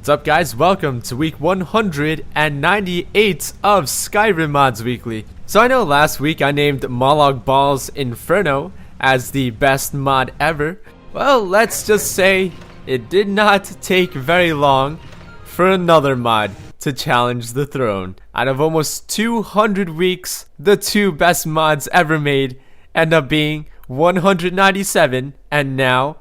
What's up, guys? Welcome to week 198 of Skyrim Mods Weekly. So I know last week I named Mollog Balls Inferno as the best mod ever. Well, let's just say it did not take very long for another mod to challenge the throne. Out of almost 200 weeks, the two best mods ever made end up being 197, and now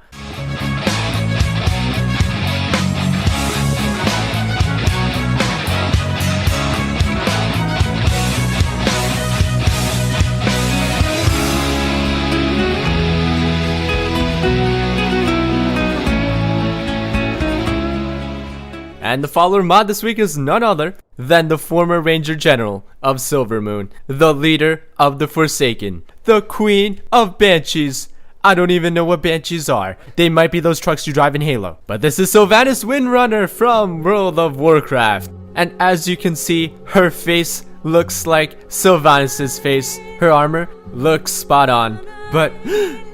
and the follower mod this week is none other than the former Ranger General of Silvermoon, the leader of the Forsaken, the queen of Banshees. I don't even know what Banshees are. They might be those trucks you drive in Halo. But this is Sylvanas Windrunner from World of Warcraft. And as you can see, her face looks like Sylvanas' face. Her armor looks spot on. But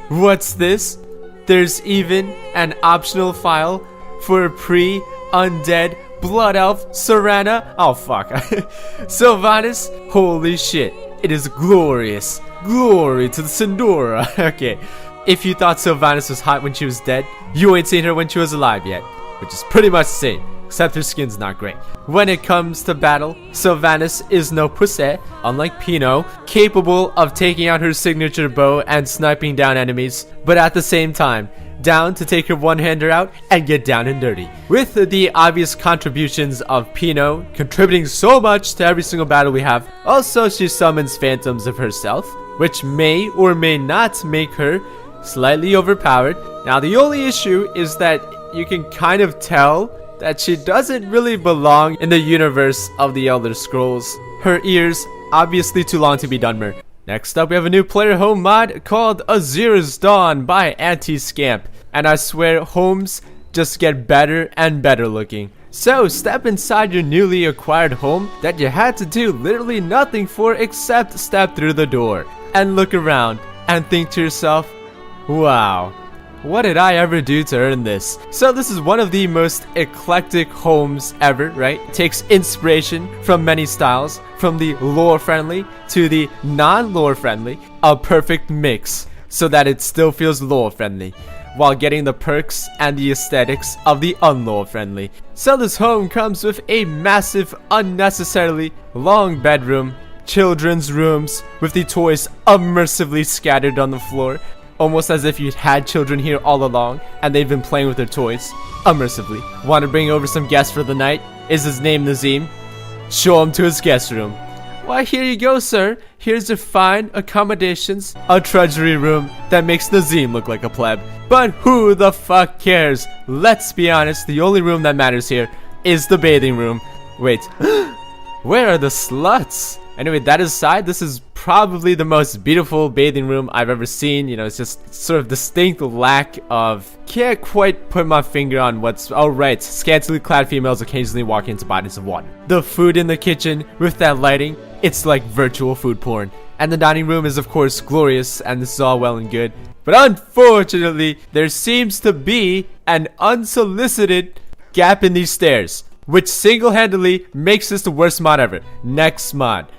what's this? There's even an optional file for pre-undead blood elf Serana. Oh fuck. Sylvanas, holy shit. It is glorious. Glory to the Sindora. Okay. If you thought Sylvanas was hot when she was dead, you ain't seen her when she was alive yet. Which is pretty much the same, except her skin's not great. When it comes to battle, Sylvanas is no pussy, unlike Pino, capable of taking out her signature bow and sniping down enemies, but at the same time, down to take her one-hander out and get down and dirty. With the obvious contributions of Pino contributing so much to every single battle we have, also she summons phantoms of herself, which may or may not make her slightly overpowered. Now the only issue is that you can kind of tell that she doesn't really belong in the universe of the Elder Scrolls. Her ears obviously too long to be Dunmer. Next up, we have a new player home mod called Azir's Dawn by Anti-Scamp. And I swear, homes just get better and better looking. So, step inside your newly acquired home that you had to do literally nothing for except step through the door. And look around and think to yourself, wow, what did I ever do to earn this? So this is one of the most eclectic homes ever, right? It takes inspiration from many styles, from the lore friendly to the non-lore friendly, a perfect mix so that it still feels lore friendly while getting the perks and the aesthetics of the unlore friendly. So this home comes with a massive, unnecessarily long bedroom, children's rooms with the toys immersively scattered on the floor, almost as if you'd had children here all along and they've been playing with their toys immersively. Want to bring over some guests for the night? Is his name Nazim? Show him to his guest room. Why, here you go, sir. Here's your fine accommodations. A treasury room that makes Nazim look like a pleb. But who the fuck cares? Let's be honest, the only room that matters here is the bathing room. Wait, where are the sluts? Anyway, that aside, this is probably the most beautiful bathing room I've ever seen. You know, it's just sort of distinct lack of... Can't quite put my finger on what's... Oh, right. Scantily clad females occasionally walk into bodies of water. The food in the kitchen with that lighting, it's like virtual food porn. And the dining room is, of course, glorious, and this is all well and good. But unfortunately, there seems to be an unsolicited gap in these stairs, which single-handedly makes this the worst mod ever. Next mod.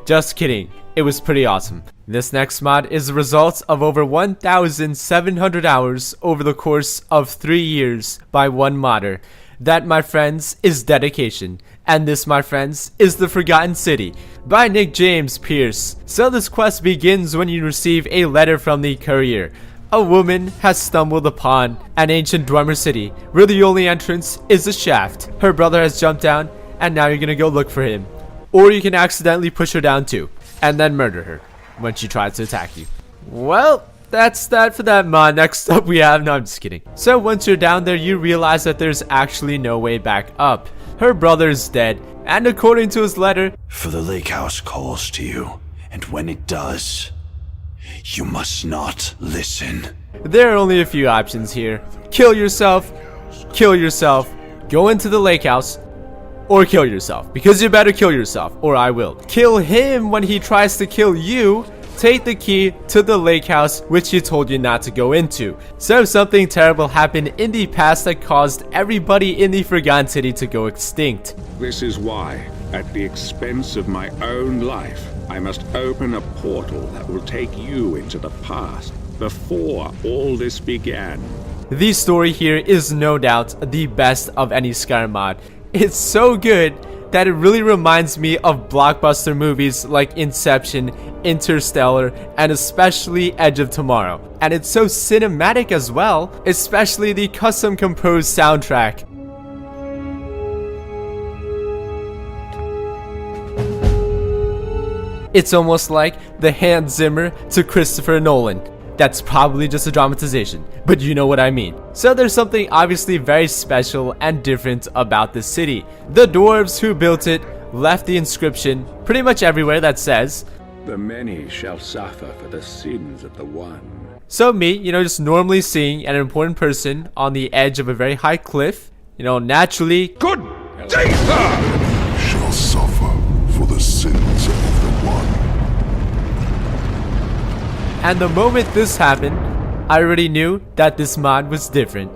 Just kidding. It was pretty awesome. This next mod is the result of over 1,700 hours over the course of 3 years by one modder. That, my friends, is dedication. And this, my friends, is The Forgotten City by Nick James Pierce. So this quest begins when you receive a letter from the courier. A woman has stumbled upon an ancient Dwemer city where the only entrance is a shaft. Her brother has jumped down and now you're gonna go look for him. Or you can accidentally push her down too, and then murder her when she tries to attack you. Well, that's that for that mod. Next up we have... No, I'm just kidding. So once you're down there, you realize that there's actually no way back up. Her brother is dead, and according to his letter... For the lake house calls to you, and when it does, you must not listen. There are only a few options here. Kill yourself, go into the lake house, or kill yourself, because you better kill yourself, or I will. Kill him when he tries to kill you, take the key to the lake house which he told you not to go into. So something terrible happened in the past that caused everybody in the Forgotten City to go extinct. This is why, at the expense of my own life, I must open a portal that will take you into the past, before all this began. The story here is no doubt the best of any Skyrim mod. It's so good that it really reminds me of blockbuster movies like Inception, Interstellar, and especially Edge of Tomorrow. And it's so cinematic as well, especially the custom composed soundtrack. It's almost like the Hans Zimmer to Christopher Nolan. That's probably just a dramatization, but you know what I mean. So there's something obviously very special and different about this city. The dwarves who built it left the inscription pretty much everywhere that says, "The many shall suffer for the sins of the one." So me, just normally seeing an important person on the edge of a very high cliff, naturally, Good day, sir! Shall suffer for the sins of the one. and the moment this happened, I already knew that this mod was different.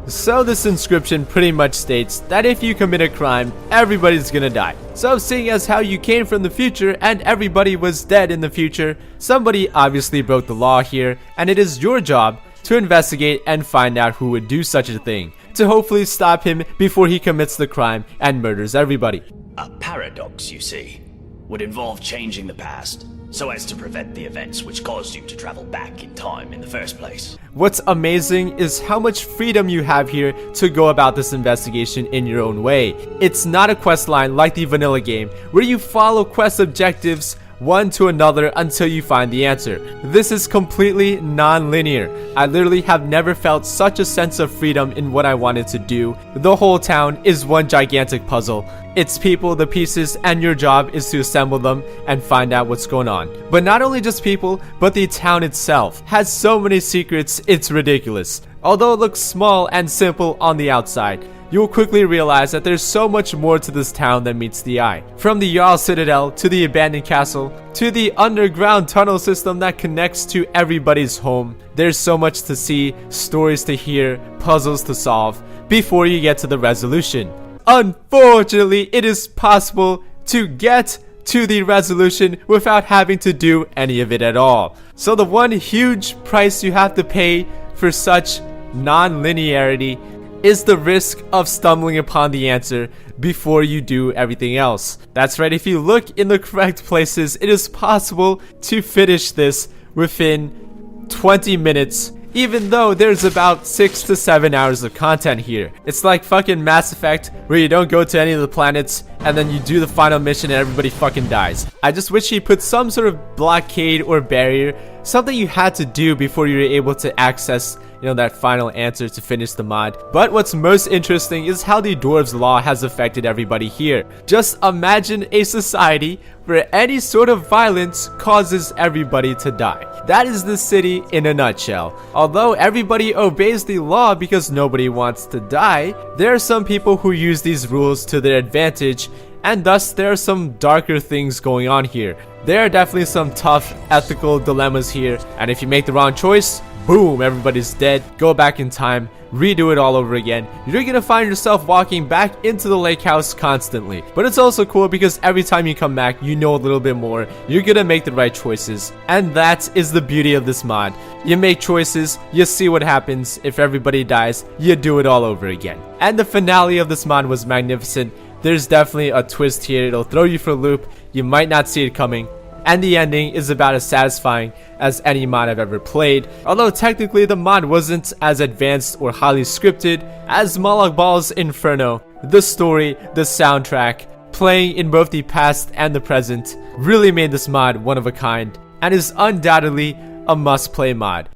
So this inscription pretty much states that if you commit a crime, everybody's gonna die. So seeing as how you came from the future and everybody was dead in the future, somebody obviously broke the law here, and it is your job to investigate and find out who would do such a thing, to hopefully stop him before he commits the crime and murders everybody. A paradox, you see, would involve changing the past so as to prevent the events which caused you to travel back in time in the first place. What's amazing is how much freedom you have here to go about this investigation in your own way. It's not a quest line like the vanilla game where you follow quest objectives one to another until you find the answer. This is completely non-linear. I literally have never felt such a sense of freedom in what I wanted to do. The whole town is one gigantic puzzle. It's people, the pieces, and your job is to assemble them and find out what's going on. But not only just people, but the town itself has so many secrets, it's ridiculous. Although it looks small and simple on the outside, you will quickly realize that there's so much more to this town than meets the eye. From the Jarl Citadel, to the abandoned castle, to the underground tunnel system that connects to everybody's home, there's so much to see, stories to hear, puzzles to solve, before you get to the resolution. Unfortunately, it is possible to get to the resolution without having to do any of it at all. So the one huge price you have to pay for such non-linearity is the risk of stumbling upon the answer before you do everything else. That's right, if you look in the correct places, it is possible to finish this within 20 minutes, even though there's about 6 to 7 hours of content here. It's like fucking Mass Effect, where you don't go to any of the planets and then you do the final mission and everybody fucking dies. I just wish he put some sort of blockade or barrier, something you had to do before you were able to access that final answer to finish the mod. But what's most interesting is how the dwarves' law has affected everybody here. Just imagine a society where any sort of violence causes everybody to die. That is the city in a nutshell. Although everybody obeys the law because nobody wants to die, there are some people who use these rules to their advantage, and thus there are some darker things going on here. There are definitely some tough ethical dilemmas here, and if you make the wrong choice, boom, everybody's dead. Go back in time, redo it all over again. You're gonna find yourself walking back into the lake house constantly. But it's also cool because every time you come back, you know a little bit more. You're gonna make the right choices. And that is the beauty of this mod. You make choices, you see what happens. If everybody dies, you do it all over again. And the finale of this mod was magnificent. There's definitely a twist here. It'll throw you for a loop. You might not see it coming. And the ending is about as satisfying as any mod I've ever played, although technically the mod wasn't as advanced or highly scripted as Molag Bal's Inferno. The story, the soundtrack, playing in both the past and the present really made this mod one of a kind, and is undoubtedly a must-play mod.